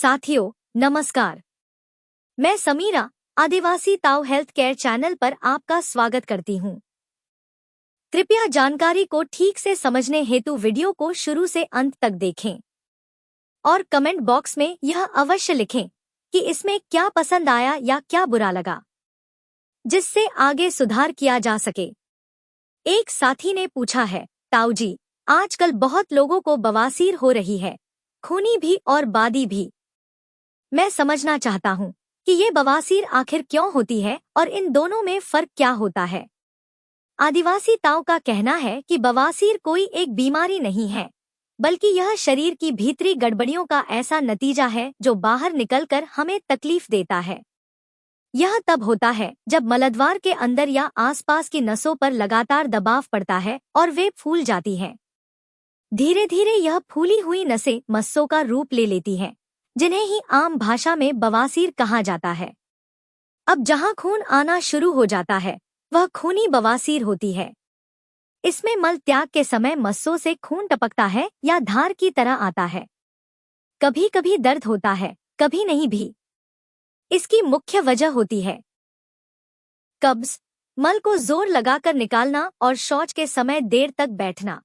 साथियों नमस्कार। मैं समीरा आदिवासी ताऊ हेल्थ केयर चैनल पर आपका स्वागत करती हूँ। कृपया जानकारी को ठीक से समझने हेतु वीडियो को शुरू से अंत तक देखें और कमेंट बॉक्स में यह अवश्य लिखें कि इसमें क्या पसंद आया या क्या बुरा लगा, जिससे आगे सुधार किया जा सके। एक साथी ने पूछा है, ताऊ जी, आजकल बहुत लोगों को बवासीर हो रही है, खूनी भी और बादी भी। मैं समझना चाहता हूँ कि ये बवासीर आखिर क्यों होती है और इन दोनों में फर्क क्या होता है। आदिवासी ताऊ का कहना है कि बवासीर कोई एक बीमारी नहीं है, बल्कि यह शरीर की भीतरी गड़बड़ियों का ऐसा नतीजा है जो बाहर निकलकर हमें तकलीफ देता है। यह तब होता है जब मलद्वार के अंदर या आसपास की नसों पर लगातार दबाव पड़ता है और वे फूल जाती हैं। धीरे धीरे यह फूली हुई नसें मस्सों का रूप ले लेती हैं, जिन्हें ही आम भाषा में बवासीर कहा जाता है। अब जहां खून आना शुरू हो जाता है वह खूनी बवासीर होती है। इसमें मल त्याग के समय मस्सों से खून टपकता है या धार की तरह आता है। कभी कभी दर्द होता है, कभी नहीं भी। इसकी मुख्य वजह होती है कब्ज, मल को जोर लगाकर निकालना और शौच के समय देर तक बैठना।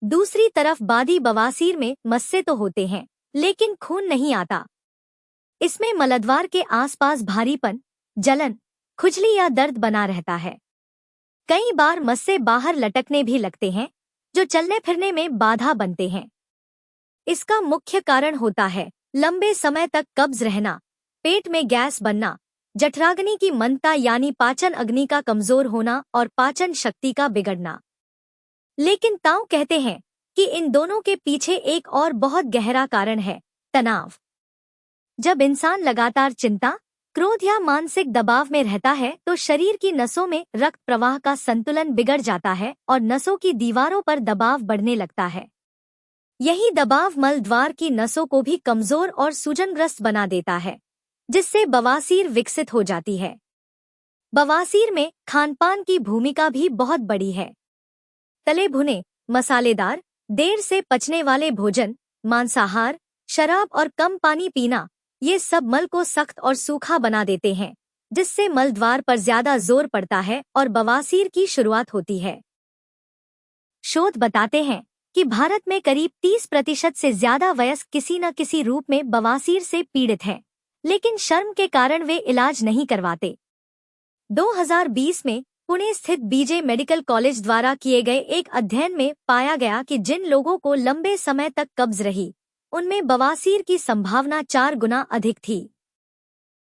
दूसरी तरफ बादी बवासीर में मस्से तो होते हैं लेकिन खून नहीं आता। इसमें मलद्वार के आसपास भारीपन, जलन, खुजली या दर्द बना रहता है। कई बार मस्से बाहर लटकने भी लगते हैं, जो चलने फिरने में बाधा बनते हैं। इसका मुख्य कारण होता है लंबे समय तक कब्ज रहना, पेट में गैस बनना, जठराग्नि की मंदता यानी पाचन अग्नि का कमजोर होना और पाचन शक्ति का बिगड़ना। लेकिन ताऊ कहते हैं कि इन दोनों के पीछे एक और बहुत गहरा कारण है, तनाव। जब इंसान लगातार चिंता, क्रोध या मानसिक दबाव में रहता है तो शरीर की नसों में रक्त प्रवाह का संतुलन बिगड़ जाता है और नसों की दीवारों पर दबाव बढ़ने लगता है। यही दबाव मलद्वार की नसों को भी कमजोर और सूजनग्रस्त बना देता है, जिससे बवासीर विकसित हो जाती है। बवासीर में खानपान की भूमिका भी बहुत बड़ी है। तले भुने, मसालेदार, देर से पचने वाले भोजन, मांसाहार, शराब और कम पानी पीना, ये सब मल को सख्त और सूखा बना देते हैं, जिससे मलद्वार पर ज्यादा जोर पड़ता है और बवासीर की शुरुआत होती है। शोध बताते हैं कि भारत में करीब 30% से ज्यादा वयस्क किसी न किसी रूप में बवासीर से पीड़ित हैं, लेकिन शर्म के कारण वे इलाज नहीं करवाते। 2020 में पुणे स्थित बीजे मेडिकल कॉलेज द्वारा किए गए एक अध्ययन में पाया गया कि जिन लोगों को लंबे समय तक कब्ज रही, उनमें बवासीर की संभावना 4 गुना अधिक थी।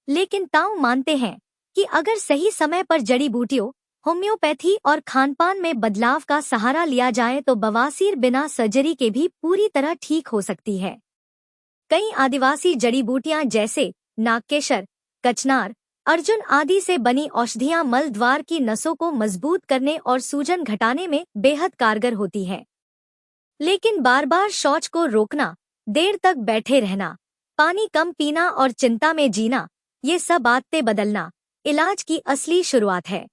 लेकिन ताऊ मानते हैं कि अगर सही समय पर जड़ी बूटियों, होम्योपैथी और खानपान में बदलाव का सहारा लिया जाए तो बवासीर बिना सर्जरी के भी पूरी तरह ठीक हो सकती है। कई आदिवासी जड़ी बूटियां जैसे नागकेशर, कचनार, अर्जुन आदि से बनी औषधियां मलद्वार की नसों को मजबूत करने और सूजन घटाने में बेहद कारगर होती हैं। लेकिन बार बार शौच को रोकना, देर तक बैठे रहना, पानी कम पीना और चिंता में जीना, ये सब आदतें बदलना इलाज की असली शुरुआत है।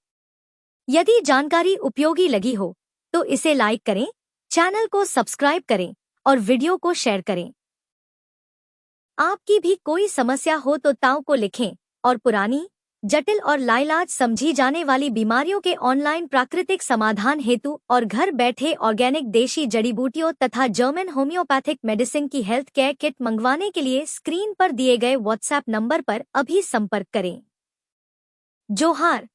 यदि जानकारी उपयोगी लगी हो तो इसे लाइक करें, चैनल को सब्सक्राइब करें और वीडियो को शेयर करें। आपकी भी कोई समस्या हो तो ताऊ को लिखें और पुरानी, जटिल और लाइलाज समझी जाने वाली बीमारियों के ऑनलाइन प्राकृतिक समाधान हेतु और घर बैठे ऑर्गेनिक देशी जड़ी बूटियों तथा जर्मन होम्योपैथिक मेडिसिन की हेल्थ केयर किट मंगवाने के लिए स्क्रीन पर दिए गए व्हाट्सएप नंबर पर अभी संपर्क करें। जोहार।